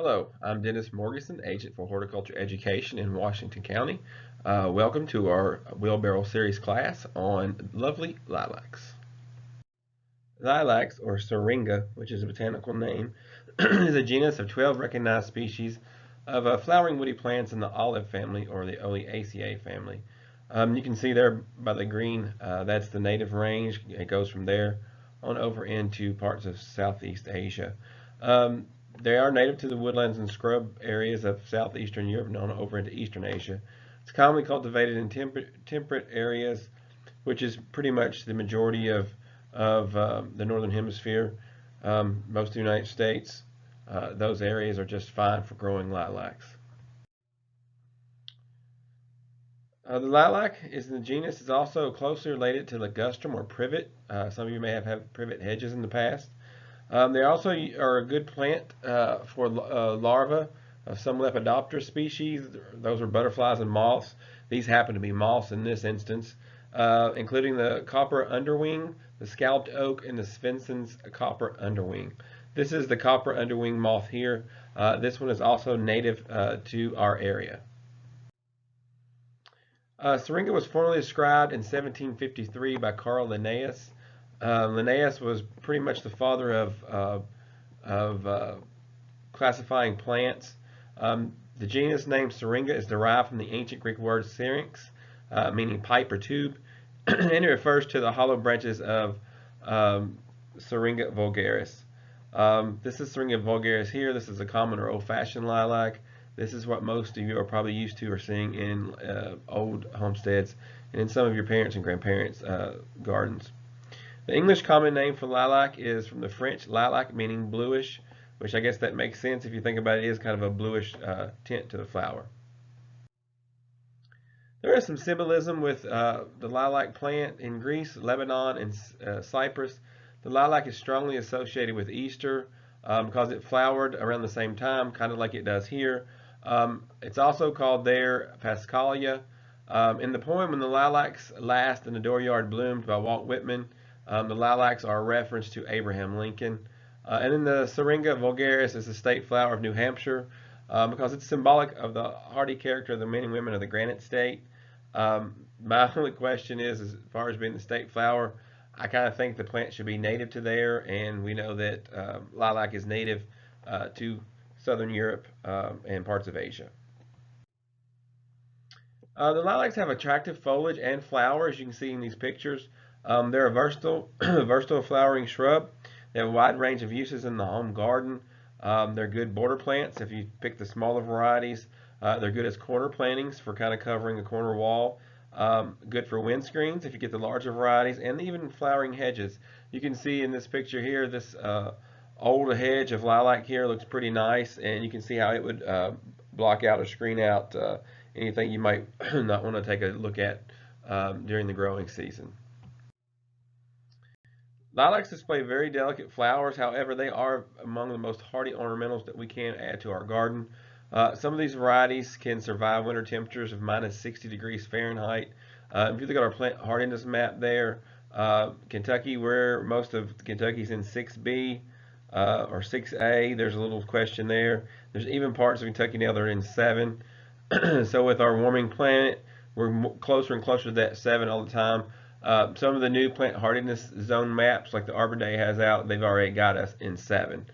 Hello, I'm Dennis Morgeson, Agent for Horticulture Education in Washington County. Welcome to our Wheelbarrow Series class on lovely lilacs. Lilacs, or syringa, which is a botanical name, is a genus of 12 recognized species of flowering woody plants in the olive family or the Oleaceae family. You can see there by the green, that's the native range. It goes from there on over into parts of Southeast Asia. Um, they are native to the woodlands and scrub areas of southeastern Europe and on over into eastern Asia. It's commonly cultivated in temperate areas, which is pretty much the majority of the northern hemisphere. Most of the United States, those areas are just fine for growing lilacs. The lilac is the genus is also closely related to ligustrum or privet. Some of you may have had privet hedges in the past. They also are a good plant for larvae of some Lepidoptera species. Those are butterflies and moths. These happen to be moths in this instance, including the copper underwing, the scalped oak, and the Svenson's copper underwing. This is the copper underwing moth here. This one is also native to our area. Syringa was formally described in 1753 by Carl Linnaeus. Linnaeus was pretty much the father of classifying plants. The genus name Syringa is derived from the ancient Greek word syrinx, meaning pipe or tube, and it refers to the hollow branches of Syringa vulgaris. This is Syringa vulgaris here. This is a common or old-fashioned lilac. This is what most of you are probably used to or seeing in old homesteads and in some of your parents' and grandparents' gardens. The English common name for lilac is from the French lilac, meaning bluish, which I guess that makes sense if you think about it. It is kind of a bluish tint to the flower. There is some symbolism with the lilac plant in Greece, Lebanon, and Cyprus. The lilac is strongly associated with Easter because it flowered around the same time, kind of like it does here. It's also called there Paschallia. In the poem When the Lilacs Last and the Dooryard Bloomed by Walt Whitman, the lilacs are a reference to Abraham Lincoln. And then the Syringa vulgaris is the state flower of New Hampshire because it's symbolic of the hardy character of the men and women of the Granite State. My only question is, as far as being the state flower, I kind of think the plant should be native to there, and we know that lilac is native to Southern Europe and parts of Asia. The lilacs have attractive foliage and flowers, you can see in these pictures. They're a versatile, versatile flowering shrub. They have a wide range of uses in the home garden. They're good border plants if you pick the smaller varieties. They're good as corner plantings for kind of covering a corner wall. Good for windscreens if you get the larger varieties, and even flowering hedges. You can see in this picture here, this old hedge of lilac here looks pretty nice, and you can see how it would block out or screen out anything you might not want to take a look at during the growing season. Lilacs display very delicate flowers. However, they are among the most hardy ornamentals that we can add to our garden. Some of these varieties can survive winter temperatures of minus 60 degrees Fahrenheit. If you look at our plant hardiness map there, Kentucky, where most of Kentucky is in 6B or 6A, there's a little question there. There's even parts of Kentucky now that are in 7. So with our warming planet, we're closer and closer to that 7 all the time. Some of the new plant hardiness zone maps, like the Arbor Day has out, they've already got us in 7.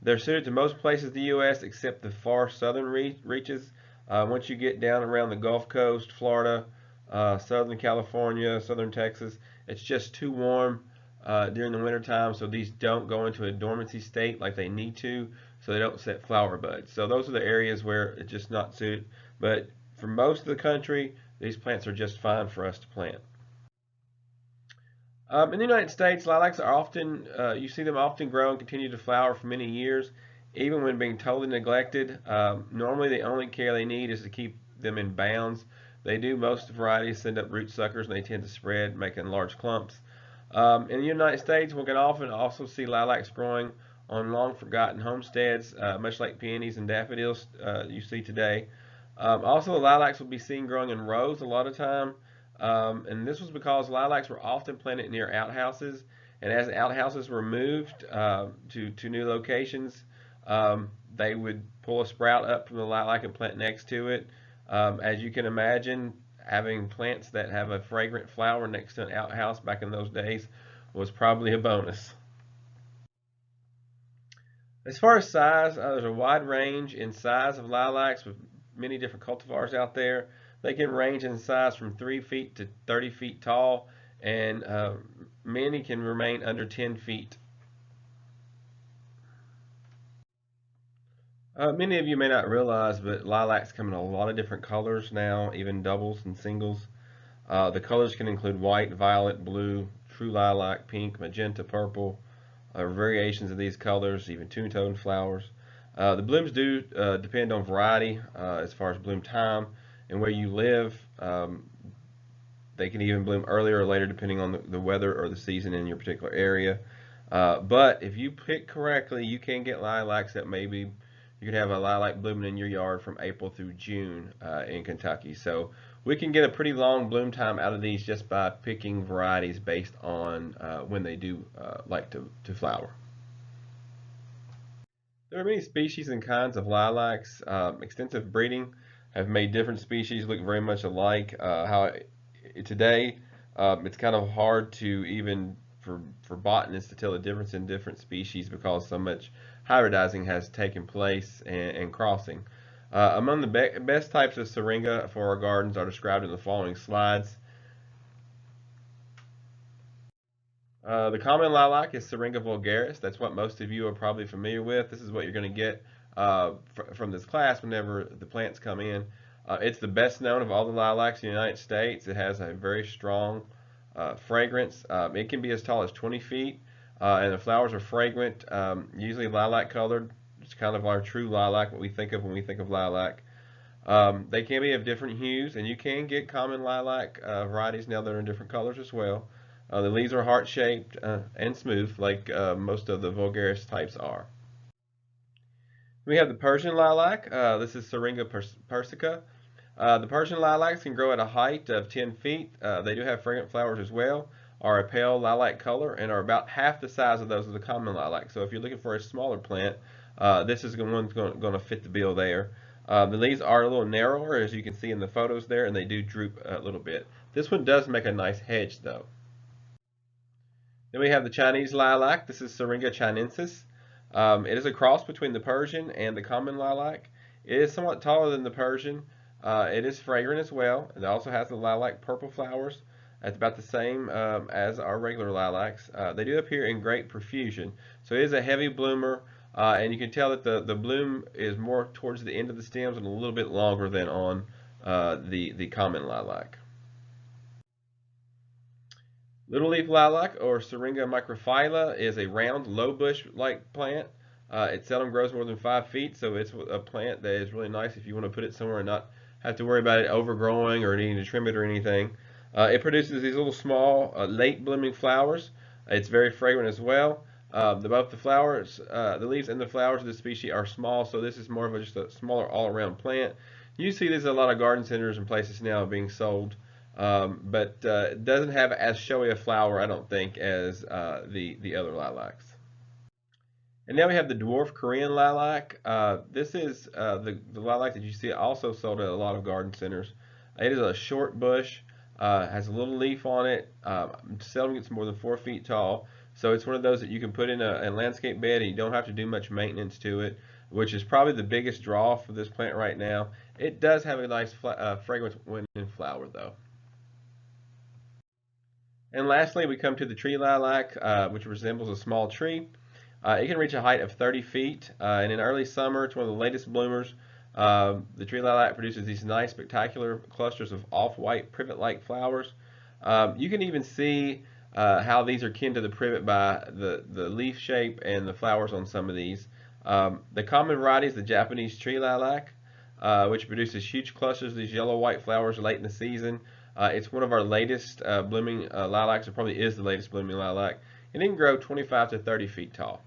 They're suited to most places in the U.S. except the far southern reaches. Once you get down around the Gulf Coast, Florida, Southern California, Southern Texas, it's just too warm during the winter time, so these don't go into a dormancy state like they need to, so they don't set flower buds. So those are the areas where it's just not suited. But for most of the country, these plants are just fine for us to plant. In the United States, lilacs are often, you see them often grow and continue to flower for many years, even when being totally neglected. Normally, the only care they need is to keep them in bounds. They do, most varieties send up root suckers and they tend to spread, making large clumps. In the United States, we can often also see lilacs growing on long forgotten homesteads, much like peonies and daffodils you see today. Also, the lilacs will be seen growing in rows a lot of time. And this was because lilacs were often planted near outhouses, and as outhouses were moved to new locations, They would pull a sprout up from the lilac and plant next to it. As you can imagine, having plants that have a fragrant flower next to an outhouse back in those days was probably a bonus. As far as size, there's a wide range in size of lilacs with many different cultivars out there. They can range in size from 3 feet to 30 feet tall, and many can remain under 10 feet. Many of you may not realize, but lilacs come in a lot of different colors now, even doubles and singles. The colors can include white, violet, blue, true lilac, pink, magenta, purple, variations of these colors, even two-tone flowers. The blooms do depend on variety as far as bloom time and where you live. They can even bloom earlier or later depending on the weather or the season in your particular area. But if you pick correctly, you can get lilacs that maybe you could have a lilac blooming in your yard from April through June in Kentucky. So we can get a pretty long bloom time out of these just by picking varieties based on when they do like to flower. There are many species and kinds of lilacs. Extensive breeding have made different species look very much alike. Today it's kind of hard to even for botanists to tell the difference in different species because so much hybridizing has taken place and crossing. Among the best types of syringa for our gardens are described in the following slides. The common lilac is Syringa vulgaris. That's what most of you are probably familiar with. This is what you're going to get from this class whenever the plants come in. It's the best known of all the lilacs in the United States. It has a very strong fragrance. It can be as tall as 20 feet, and the flowers are fragrant, usually lilac colored. It's kind of our true lilac, what we think of when we think of lilac. They can be of different hues, and you can get common lilac varieties now that are in different colors as well. The leaves are heart-shaped and smooth, like most of the vulgaris types are. We have the Persian lilac. This is Syringa persica. The Persian lilacs can grow at a height of 10 feet. They do have fragrant flowers as well, are a pale lilac color, and are about half the size of those of the common lilac. So if you're looking for a smaller plant, this is the one going to fit the bill there. The leaves are a little narrower, as you can see in the photos there, and they do droop a little bit. This one does make a nice hedge, though. Then we have the Chinese lilac. This is Syringa chinensis. It is a cross between the Persian and the common lilac. It is somewhat taller than the Persian. It is fragrant as well. It also has the lilac purple flowers. It's about the same as our regular lilacs. They do appear in great profusion. So it is a heavy bloomer, and you can tell that the bloom is more towards the end of the stems and a little bit longer than on the common lilac. Little leaf lilac or Syringa microphylla is a round, low bush-like plant. It seldom grows more than 5 feet, so it's a plant that is really nice if you want to put it somewhere and not have to worry about it overgrowing or needing to trim it or anything. It produces these little small, late blooming flowers. It's very fragrant as well. Both the flowers, the leaves and the flowers of this species are small, so this is more of just a smaller all-around plant. You see these at a lot of garden centers and places now being sold. But it doesn't have as showy a flower, I don't think, as the other lilacs. And now we have the dwarf Korean lilac. This is the lilac that you see also sold at a lot of garden centers. It is a short bush, has a little leaf on it, seldom gets more than 4 feet tall. So it's one of those that you can put in a landscape bed and you don't have to do much maintenance to it, which is probably the biggest draw for this plant right now. It does have a nice fragrance when in flower though. And lastly, we come to the tree lilac, which resembles a small tree. It can reach a height of 30 feet, and in early summer, it's one of the latest bloomers. The tree lilac produces these nice, spectacular clusters of off-white privet-like flowers. You can even see how these are kin to the privet by the leaf shape and the flowers on some of these. The common variety is the Japanese tree lilac, which produces huge clusters of these yellow-white flowers late in the season. It's one of our latest blooming lilacs. It probably is the latest blooming lilac. And it can grow 25 to 30 feet tall.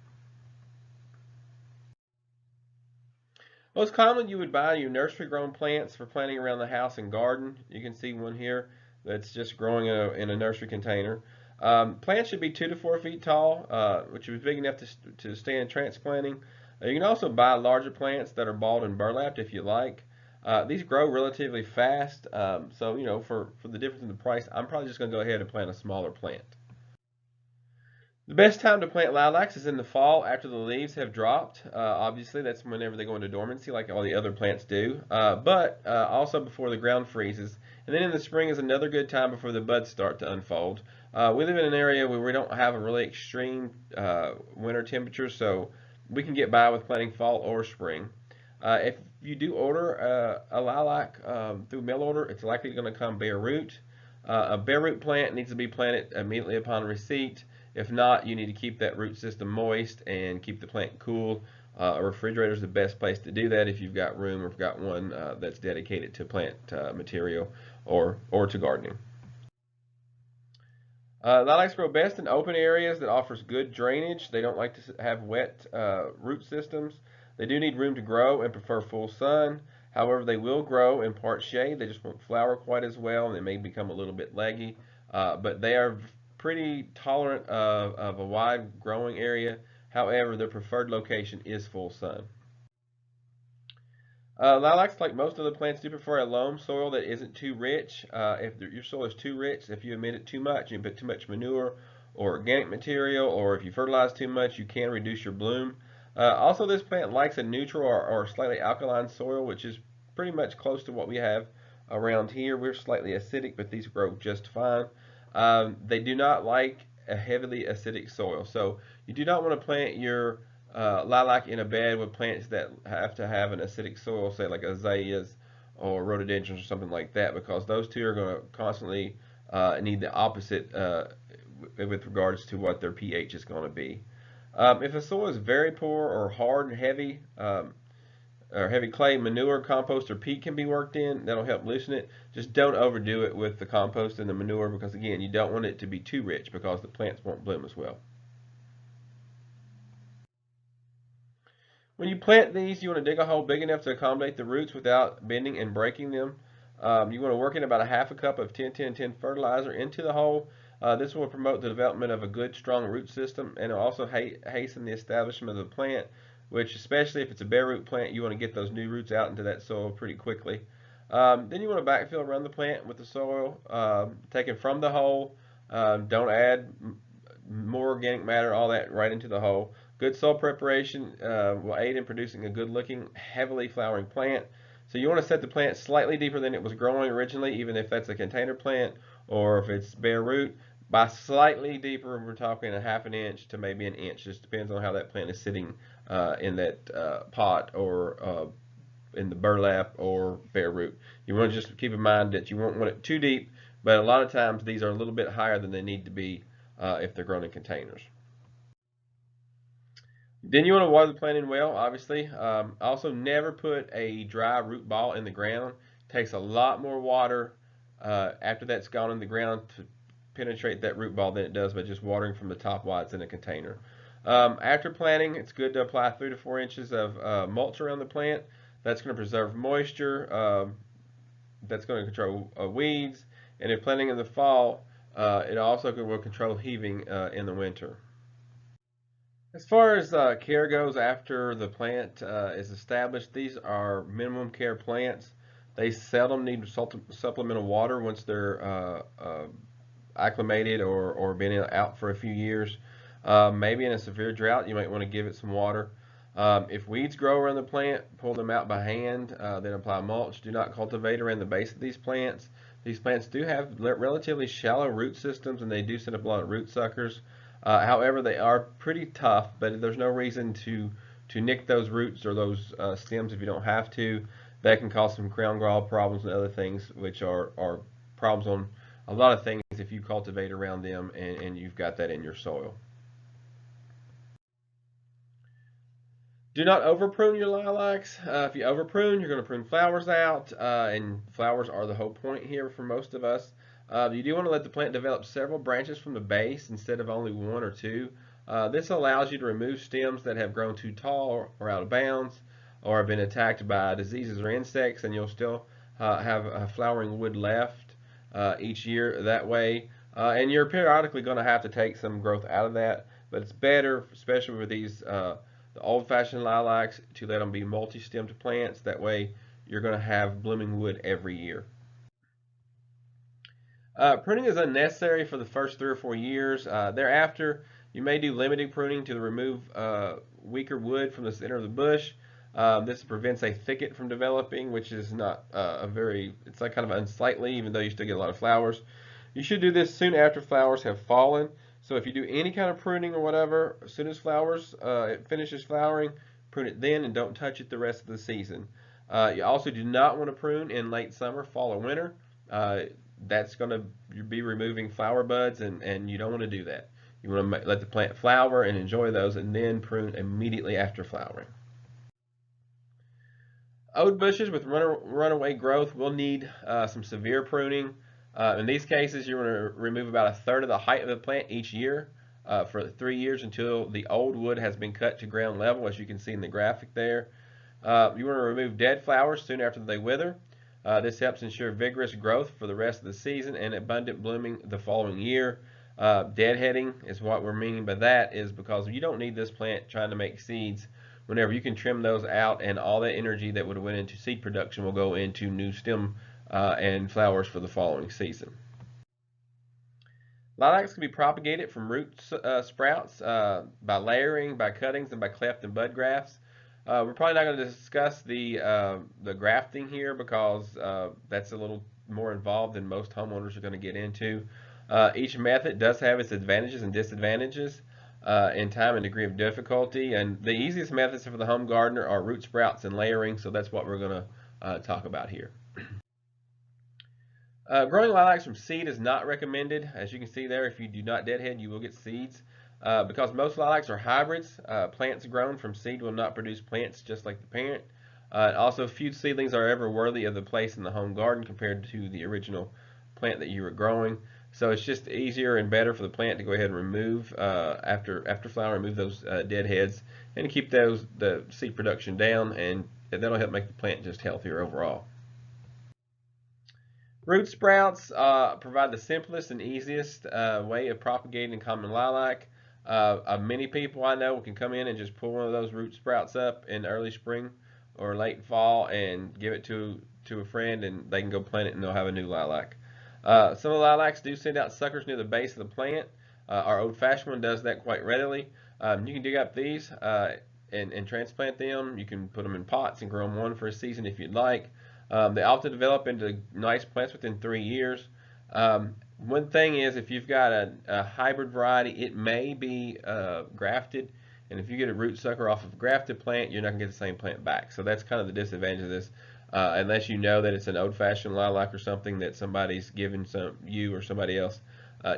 Most commonly, you would buy your nursery grown plants for planting around the house and garden. You can see one here that's just growing in a nursery container. Plants should be 2 to 4 feet tall, which is big enough to stand transplanting. You can also buy larger plants that are balled and burlapped if you like. These grow relatively fast, so for the difference in the price, I'm probably just going to go ahead and plant a smaller plant. The best time to plant lilacs is in the fall after the leaves have dropped. Obviously, that's whenever they go into dormancy, like all the other plants do. But also before the ground freezes. And then in the spring is another good time before the buds start to unfold. We live in an area where we don't have a really extreme winter temperature, so we can get by with planting fall or spring. If you do order a lilac through mail order, it's likely going to come bare root. A bare root plant needs to be planted immediately upon receipt. If not, you need to keep that root system moist and keep the plant cool. A refrigerator is the best place to do that if you've got room or if you've got one that's dedicated to plant material or to gardening. Lilacs grow best in open areas that offers good drainage. They don't like to have wet root systems. They do need room to grow and prefer full sun. However, they will grow in part shade. They just won't flower quite as well, and they may become a little bit leggy. But they are pretty tolerant of a wide growing area. However, their preferred location is full sun. Lilacs, like most other plants, do prefer a loam soil that isn't too rich. If your soil is too rich, if you emit it too much, you put too much manure or organic material, or if you fertilize too much, you can reduce your bloom. Also, this plant likes a neutral or slightly alkaline soil, which is pretty much close to what we have around here. We're slightly acidic, but these grow just fine. They do not like a heavily acidic soil, so you do not want to plant your lilac in a bed with plants that have to have an acidic soil, say like azaleas or rhododendrons or something like that, because those two are going to constantly need the opposite with regards to what their pH is going to be. If a soil is very poor or hard and heavy, or heavy clay, manure, compost, or peat can be worked in. That'll help loosen it. Just don't overdo it with the compost and the manure because, again, you don't want it to be too rich because the plants won't bloom as well. When you plant these, you want to dig a hole big enough to accommodate the roots without bending and breaking them. You want to work in about a half a cup of 10-10-10 fertilizer into the hole. This will promote the development of a good, strong root system, and it'll also hasten the establishment of the plant, which, especially if it's a bare root plant, you want to get those new roots out into that soil pretty quickly. Then you want to backfill around the plant with the soil taken from the hole. Don't add more organic matter, all that right into the hole. Good soil preparation will aid in producing a good looking, heavily flowering plant. So you want to set the plant slightly deeper than it was growing originally, even if that's a container plant or if it's bare root. By slightly deeper, we're talking a half an inch to maybe an inch. Just depends on how that plant is sitting in that pot or in the burlap or bare root. You want to just keep in mind that you won't want it too deep, but a lot of times these are a little bit higher than they need to be if they're grown in containers. Then you want to water the plant in well, obviously. Also, never put a dry root ball in the ground. It takes a lot more water after that's gone in the ground to penetrate that root ball than it does by just watering from the top while it's in a container. After planting, it's good to apply 3 to 4 inches of mulch around the plant. That's going to preserve moisture. That's going to control weeds. And if planting in the fall, it also will control heaving in the winter. As far as care goes after the plant is established, these are minimum care plants. They seldom need supplemental water once they're acclimated or been out for a few years. Maybe in a severe drought, you might want to give it some water. If weeds grow around the plant, pull them out by hand, then apply mulch. Do not cultivate around the base of these plants. These plants do have relatively shallow root systems and they do set up a lot of root suckers. However, they are pretty tough, but there's no reason to nick those roots or those stems if you don't have to. That can cause some crown gall problems and other things, which are problems on a lot of things if you cultivate around them and you've got that in your soil. Do not over prune your lilacs. If you over prune, you're going to prune flowers out, and flowers are the whole point here for most of us. You do want to let the plant develop several branches from the base instead of only one or two. This allows you to remove stems that have grown too tall or out of bounds or have been attacked by diseases or insects, and you'll still have a flowering wood left each year that way. And you're periodically going to have to take some growth out of that, but it's better, especially with these the old-fashioned lilacs to let them be multi-stemmed plants. That way you're going to have blooming wood every year. Pruning is unnecessary for the first 3 or 4 years. Thereafter, you may do limited pruning to remove weaker wood from the center of the bush. This prevents a thicket from developing, which is not it's like kind of unsightly, even though you still get a lot of flowers. You should do this soon after flowers have fallen. So if you do any kind of pruning or whatever, as soon as it finishes flowering, prune it then and don't touch it the rest of the season. You also do not want to prune in late summer, fall, or winter. That's going to be removing flower buds, and you don't want to do that. You want to let the plant flower and enjoy those, and then prune immediately after flowering. Old bushes with runaway growth will need some severe pruning. In these cases, you want to remove about a third of the height of the plant each year for 3 years until the old wood has been cut to ground level, as you can see in the graphic there. You want to remove dead flowers soon after they wither. This helps ensure vigorous growth for the rest of the season and abundant blooming the following year. Deadheading is what we're meaning by that, is because you don't need this plant trying to make seeds whenever you can trim those out, and all that energy that would have went into seed production will go into new stem and flowers for the following season. Lilacs can be propagated from root sprouts by layering, by cuttings, and by cleft and bud grafts. We're probably not going to discuss the grafting here because that's a little more involved than most homeowners are going to get into. Each method does have its advantages and disadvantages in time and degree of difficulty. And the easiest methods for the home gardener are root sprouts and layering, so that's what we're going to talk about here. Growing lilacs from seed is not recommended. As you can see there, if you do not deadhead, you will get seeds. Because most lilacs are hybrids, plants grown from seed will not produce plants just like the parent. Also, few seedlings are ever worthy of the place in the home garden compared to the original plant that you were growing. So it's just easier and better for the plant to go ahead and remove after flower, remove those dead heads, and keep the seed production down, and that'll help make the plant just healthier overall. Root sprouts provide the simplest and easiest way of propagating common lilac. Many people I know can come in and just pull one of those root sprouts up in early spring or late fall and give it to a friend, and they can go plant it and they'll have a new lilac. Some of the lilacs do send out suckers near the base of the plant. Our old-fashioned one does that quite readily. You can dig up these and transplant them. You can put them in pots and grow them one for a season if you'd like. They often develop into nice plants within 3 years. One thing is, if you've got a hybrid variety, it may be grafted, and if you get a root sucker off of a grafted plant, you're not going to get the same plant back. So that's kind of the disadvantage of this. Unless you know that it's an old-fashioned lilac or something that somebody's given you or somebody else,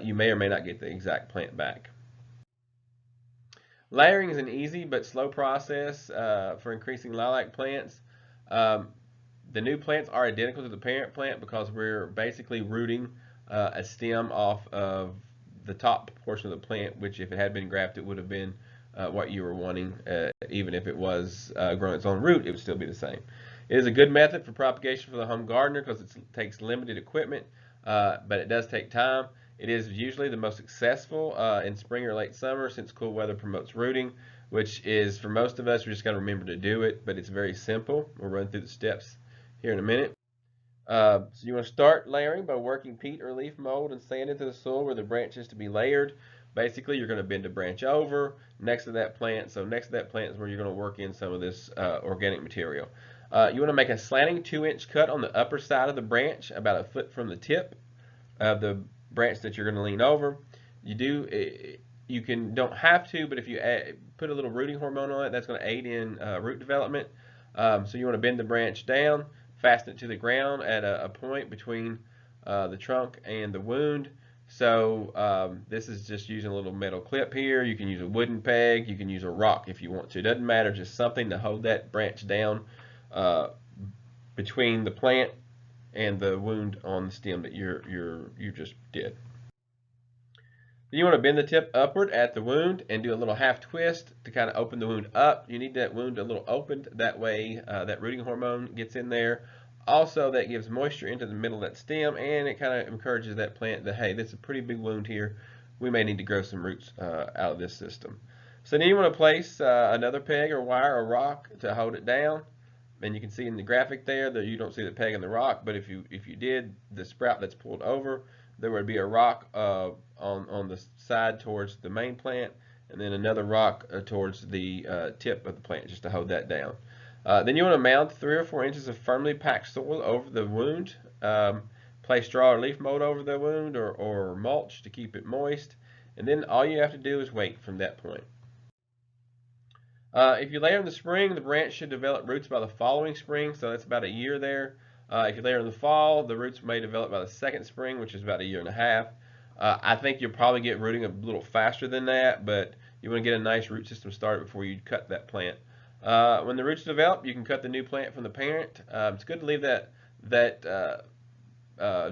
you may or may not get the exact plant back. Layering is an easy but slow process for increasing lilac plants. The new plants are identical to the parent plant because we're basically rooting a stem off of the top portion of the plant, which if it had been grafted would have been what you were wanting. Even if it was growing its own root, it would still be the same. It is a good method for propagation for the home gardener because it takes limited equipment, but it does take time. It is usually the most successful in spring or late summer, since cool weather promotes rooting, which is, for most of us, we just got to remember to do it, but it's very simple. We'll run through the steps here in a minute. So you want to start layering by working peat or leaf mold and sand into the soil where the branch is to be layered. Basically, you're going to bend a branch over next to that plant. So next to that plant is where you're going to work in some of this organic material. You want to make a slanting 2-inch cut on the upper side of the branch, about a foot from the tip of the branch that you're going to lean over. Don't have to, but if you put a little rooting hormone on it, that's going to aid in root development. So you want to bend the branch down, fasten it to the ground at a point between the trunk and the wound. So this is just using a little metal clip here. You can use a wooden peg. You can use a rock if you want to. It doesn't matter, just something to hold that branch down between the plant and the wound on the stem that you just did. You want to bend the tip upward at the wound and do a little half twist to kind of open the wound up. You need that wound a little opened. That way that rooting hormone gets in there. Also, that gives moisture into the middle of that stem, and it kind of encourages that plant that, hey, this is a pretty big wound here. We may need to grow some roots out of this system. So then you want to place another peg or wire or rock to hold it down. And you can see in the graphic there that you don't see the peg and the rock, but if you did the sprout that's pulled over, there would be a rock on the side towards the main plant, and then another rock towards the tip of the plant just to hold that down. Then you want to mount 3 or 4 inches of firmly packed soil over the wound. Place straw or leaf mold over the wound or mulch to keep it moist. And then all you have to do is wait from that point. If you layer in the spring, the branch should develop roots by the following spring, so that's about a year there. If you layer in the fall, the roots may develop by the second spring, which is about a year and a half. I think you'll probably get rooting a little faster than that, but you want to get a nice root system started before you cut that plant. When the roots develop, you can cut the new plant from the parent. It's good to leave that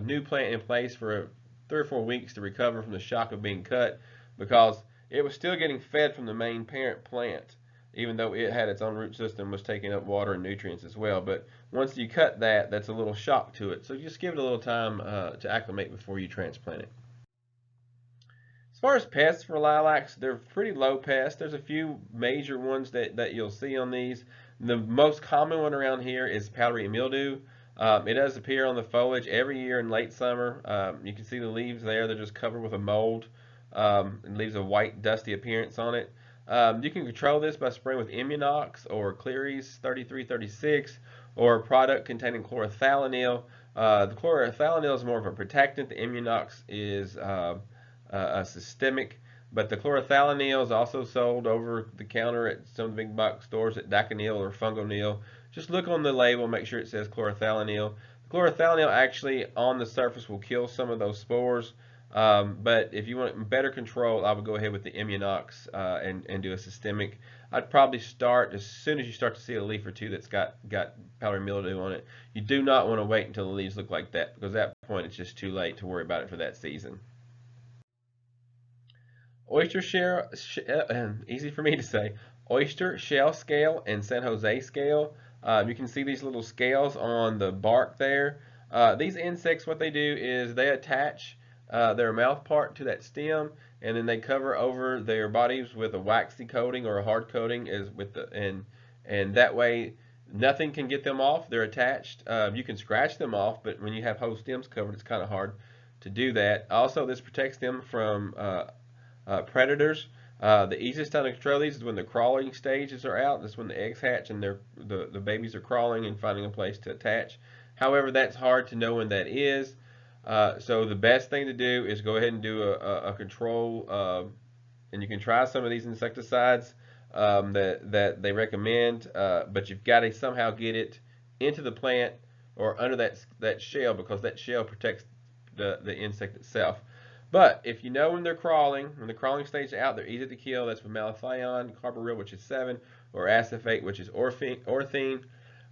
new plant in place for 3 or 4 weeks to recover from the shock of being cut, because it was still getting fed from the main parent plant, even though it had its own root system, was taking up water and nutrients as well. But once you cut that, that's a little shock to it. So just give it a little time to acclimate before you transplant it. As far as pests for lilacs, they're pretty low pests. There's a few major ones that you'll see on these. The most common one around here is powdery mildew. It does appear on the foliage every year in late summer. You can see the leaves there. They're just covered with a mold. It leaves a white, dusty appearance on it. You can control this by spraying with Immunox or Cleary's 3336 or a product containing chlorothalonil. The chlorothalonil is more of a protectant. The Immunox is a systemic, but the chlorothalonil is also sold over the counter at some of the big box stores at Daconil or Fungonil. Just look on the label, make sure it says chlorothalonil. The chlorothalonil actually on the surface will kill some of those spores, but if you want better control, I would go ahead with the Immunox and do a systemic. I'd probably start as soon as you start to see a leaf or two that's got powdery mildew on it. You do not want to wait until the leaves look like that, because at that point it's just too late to worry about it for that season. Oyster shell, easy for me to say, oyster shell scale and San Jose scale. You can see these little scales on the bark there. These insects, what they do is they attach their mouth part to that stem, and then they cover over their bodies with a waxy coating or a hard coating, and that way nothing can get them off. They're attached. You can scratch them off, but when you have whole stems covered, it's kind of hard to do that. Also, this protects them from predators. The easiest time to control these is when the crawling stages are out. That's when the eggs hatch and the babies are crawling and finding a place to attach. However, that's hard to know when that is. So the best thing to do is go ahead and do a control, and you can try some of these insecticides that they recommend, but you've got to somehow get it into the plant or under that shell, because that shell protects the insect itself. But if you know when the crawling stage is out, they're easy to kill. That's with malathion, carbaryl, which is 7, or acephate, which is orthene.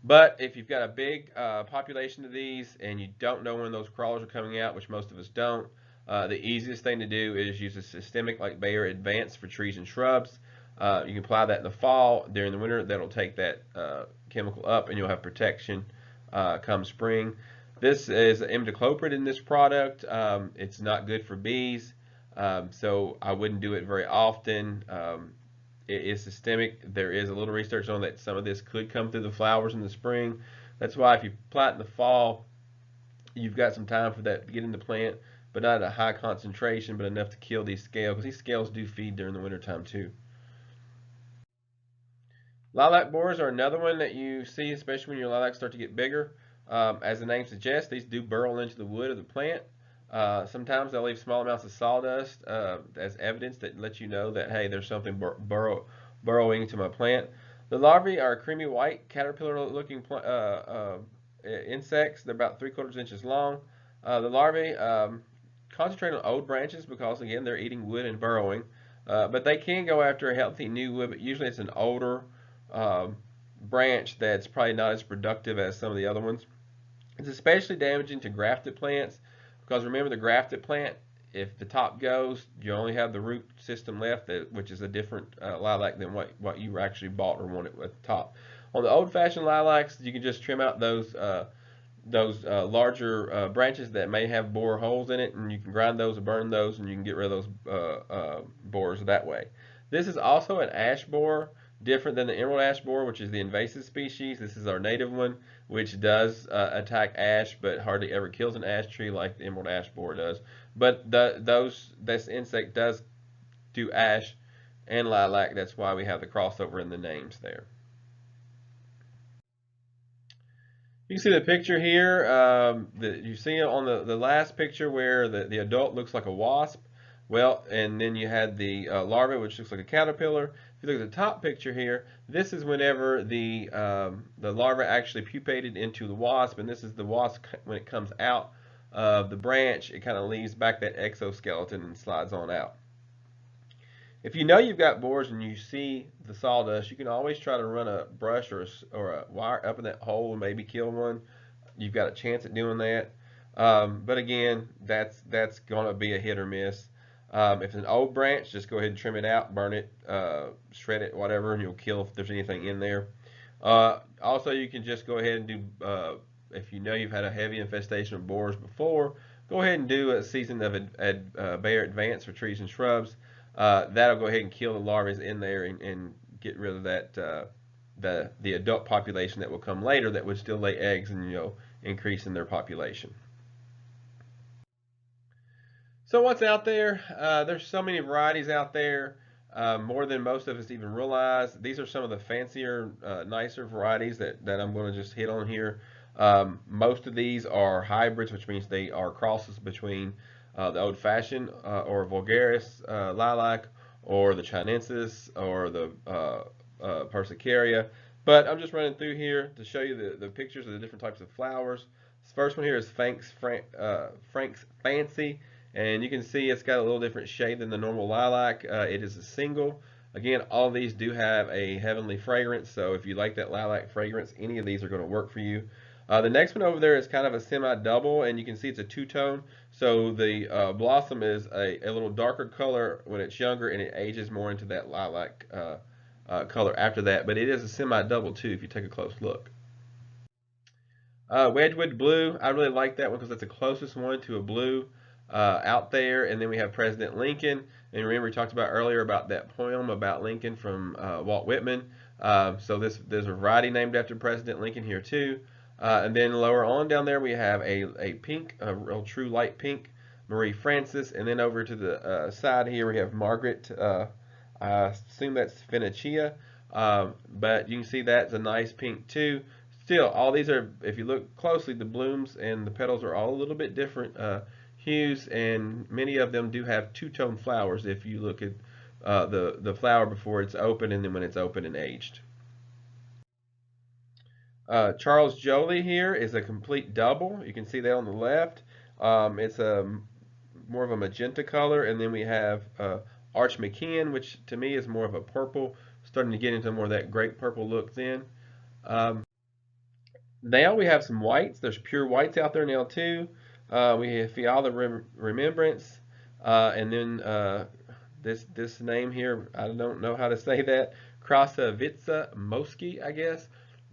But if you've got a big population of these and you don't know when those crawlers are coming out, which most of us don't, the easiest thing to do is use a systemic like Bayer Advance for trees and shrubs. You can apply that in the fall. During the winter, that'll take that chemical up, and you'll have protection come spring. This is imidacloprid in this product. It's not good for bees, so I wouldn't do it very often. It is systemic. There is a little research on that some of this could come through the flowers in the spring. That's why if you plant in the fall, you've got some time for that to get in the plant, but not at a high concentration, but enough to kill these scales, because these scales do feed during the wintertime too. Lilac borers are another one that you see, especially when your lilacs start to get bigger. As the name suggests, these do burrow into the wood of the plant. Sometimes they'll leave small amounts of sawdust as evidence that lets you know that, hey, there's something burrowing into my plant. The larvae are creamy white caterpillar-looking insects. They're about 3/4 inches long. The larvae concentrate on old branches because, again, they're eating wood and burrowing. But they can go after a healthy new wood, but usually it's an older branch that's probably not as productive as some of the other ones. It's especially damaging to grafted plants, because remember, the grafted plant, if the top goes, you only have the root system left, which is a different lilac than what you actually bought or wanted at the top. On the old-fashioned lilacs, you can just trim out those larger branches that may have bore holes in it, and you can grind those or burn those, and you can get rid of those borers that way. This is also an ash borer, different than the emerald ash borer, which is the invasive species. This is our native one, which does attack ash, but hardly ever kills an ash tree like the emerald ash borer does. But this insect does do ash and lilac. That's why we have the crossover in the names there. You can see the picture here. You see it on the last picture where the adult looks like a wasp. Well, and then you had the larva, which looks like a caterpillar. If you look at the top picture here, this is whenever the larva actually pupated into the wasp, and this is the wasp when it comes out of the branch. It kind of leaves back that exoskeleton and slides on out. If you know you've got borers and you see the sawdust, you can always try to run a brush or a wire up in that hole and maybe kill one. You've got a chance at doing that. But again, that's going to be a hit or miss. If it's an old branch, just go ahead and trim it out, burn it, shred it, whatever, and you'll kill if there's anything in there. Also, you can just go ahead and do, if you know you've had a heavy infestation of borers before, go ahead and do a season of Bayer Advance for trees and shrubs. That'll go ahead and kill the larvae in there and get rid of that the adult population that will come later that would still lay eggs and increase in their population. So what's out there? There's so many varieties out there, more than most of us even realize. These are some of the fancier, nicer varieties that I'm going to just hit on here. Most of these are hybrids, which means they are crosses between the old-fashioned or vulgaris lilac, or the chinensis, or the persicaria. But I'm just running through here to show you the pictures of the different types of flowers. This first one here is Frank's Fancy. And you can see it's got a little different shade than the normal lilac. It is a single. Again, all of these do have a heavenly fragrance, so if you like that lilac fragrance, any of these are going to work for you. The next one over there is kind of a semi-double, and you can see it's a two-tone. So the blossom is a little darker color when it's younger, and it ages more into that lilac color after that. But it is a semi-double too, if you take a close look. Wedgwood Blue, I really like that one because that's the closest one to a blue out there. And then we have President Lincoln. And remember, we talked about earlier about that poem about Lincoln from Walt Whitman. So there's a variety named after President Lincoln here too. And then lower on down there we have a pink, a real true light pink, Marie Frances. And then over to the side here we have Margaret. I assume that's Phoenicia. But you can see that's a nice pink too. Still, all these are, if you look closely, the blooms and the petals are all a little bit different hues, and many of them do have two-tone flowers if you look at the flower before it's open and then when it's open and aged. Charles Jolie here is a complete double. You can see that on the left. It's a more of a magenta color, and then we have Arch McKeon, which to me is more of a purple, starting to get into more of that grape purple look then. Now we have some whites. There's pure whites out there now too. We have Fiala Remembrance, and then this name here, I don't know how to say that, Krasavitsa Moski, I guess.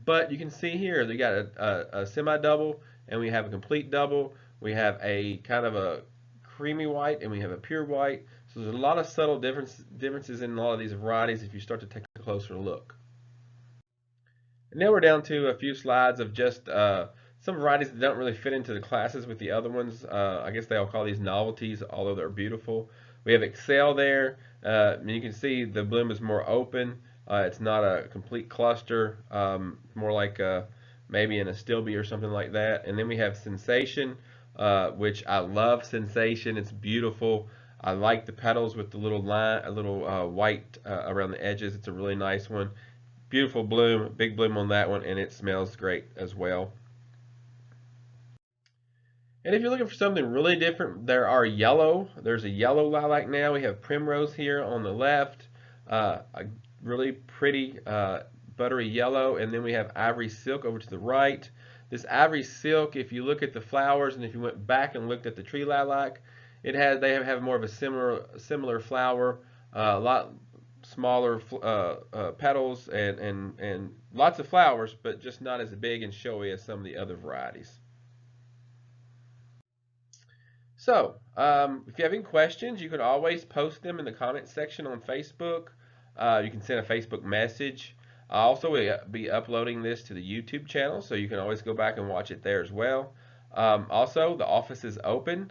But you can see here, they got a semi-double, and we have a complete double. We have a kind of a creamy white, and we have a pure white. So there's a lot of subtle differences in a lot of these varieties if you start to take a closer look. And now we're down to a few slides of just some varieties that don't really fit into the classes with the other ones. I guess they'll call these novelties, although they're beautiful. We have Excel there. And you can see the bloom is more open. It's not a complete cluster, more like maybe an astilbe or something like that. And then we have Sensation, which I love Sensation. It's beautiful. I like the petals with the little line, a little white around the edges. It's a really nice one. Beautiful bloom, big bloom on that one, and it smells great as well. And if you're looking for something really different, there's a yellow lilac now. We have Primrose here on the left, a really pretty buttery yellow, and then we have Ivory Silk over to the right. This Ivory Silk, if you look at the flowers, and if you went back and looked at the tree lilac, they have more of a similar flower, a lot smaller petals and lots of flowers, but just not as big and showy as some of the other varieties. So, if you have any questions, you can always post them in the comment section on Facebook. You can send a Facebook message. I'll also be uploading this to the YouTube channel, so you can always go back and watch it there as well. Also, the office is open.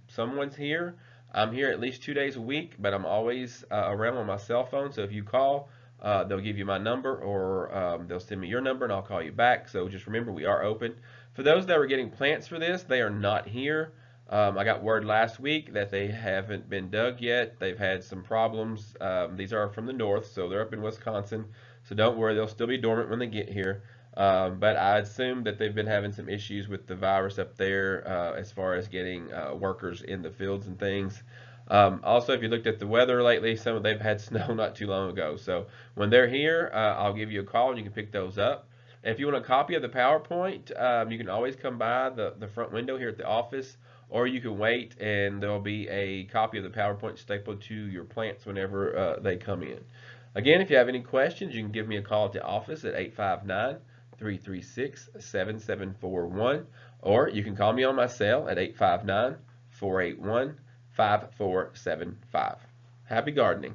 Someone's here. I'm here at least 2 days a week, but I'm always around on my cell phone. So if you call, they'll give you my number, or they'll send me your number and I'll call you back. So just remember, we are open. For those that were getting plants for this, they are not here. I got word last week that they haven't been dug yet. They've had some problems. These are from the north, so they're up in Wisconsin. So don't worry, they'll still be dormant when they get here. But I assume that they've been having some issues with the virus up there as far as getting workers in the fields and things. Also, if you looked at the weather lately, they've had snow not too long ago. So when they're here, I'll give you a call and you can pick those up. If you want a copy of the PowerPoint, you can always come by the front window here at the office, or you can wait and there'll be a copy of the PowerPoint stapled to your plants whenever they come in. Again, if you have any questions, you can give me a call at the office at 859-336-7741, or you can call me on my cell at 859-481-5475. Happy gardening.